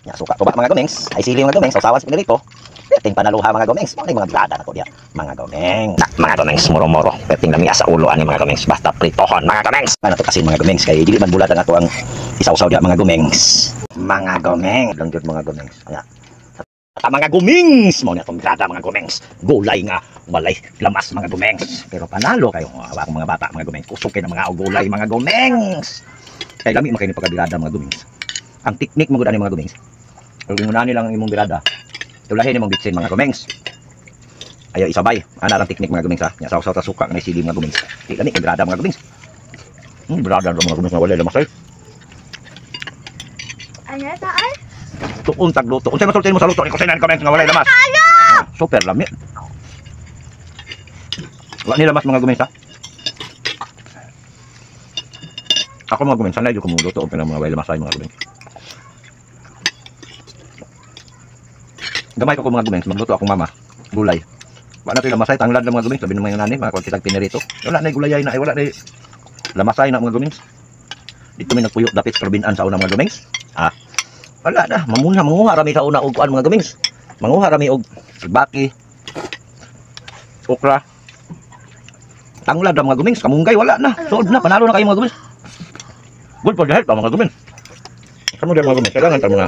Ya, suka ko ba mga gumengs? Ay sili mga gumengs, sausawan sa pinirito. Perting panaluha mga gumengs. Mga mga bilada na ko diya. Mga gumengs. Mga gumengs, muro-muro. Perting lamiya sa ulo ani mga gumengs. Basta pritohon mga gumengs. Ano to kasi mga gumengs kay dili man bulatan ako ang isawsaw diya mga gumengs. Mga gumengs, lang jud mga gumengs. Anya. At mga gumengs, mo na tong bilada mga gumengs. Gulay nga walay lamas mga gumengs. Pero panalo kayo awa ko mga bata mga gumengs. Kusukin ang mga gulay mga gumengs. Kay lami makini pagkabilada mga gumengs. Ang teknik mo gud ani mga gumengs. Kung muna nilang imong birada, tulahin imong bitsin mga gumengs. Ayaw isabay. Ana ang teknik mga gumengs ha. Nya saw-saw ta suka nga sili mga gumengs. Di gani kay birada mga gumengs. Birada mga gumengs nga wala lamasay. Ano ta ay? Tuon tagluto. Unsay masultin mo sa luto ni kusinan gumengs nga wala lamas? Super lami. Wala ni lamas mga gumengs ha. Ako mga gumengs sanay jud ko muluto og mga wala lamasay mga gumengs. Gamay ko mga gumengs, magluto akong mama, gulay. Wala na lamasay, tanglad lang mga gumengs, sabi ng mga nani, mga konti tag pinirito. Wala na gulay na, wala na lamasay na mga gumengs. Dito may nagpuyok dapit karbinan sa una mga gumengs. Wala na, manguha rami sa una og kuan mga gumengs. Manguha rami og baki, okra. Tanglad mga gumengs, kamunggay wala na. Sood na, panalo na kayo mga gumengs. Good for the health mga gumengs. Kamu dia mga gumengs, kailangan ta mga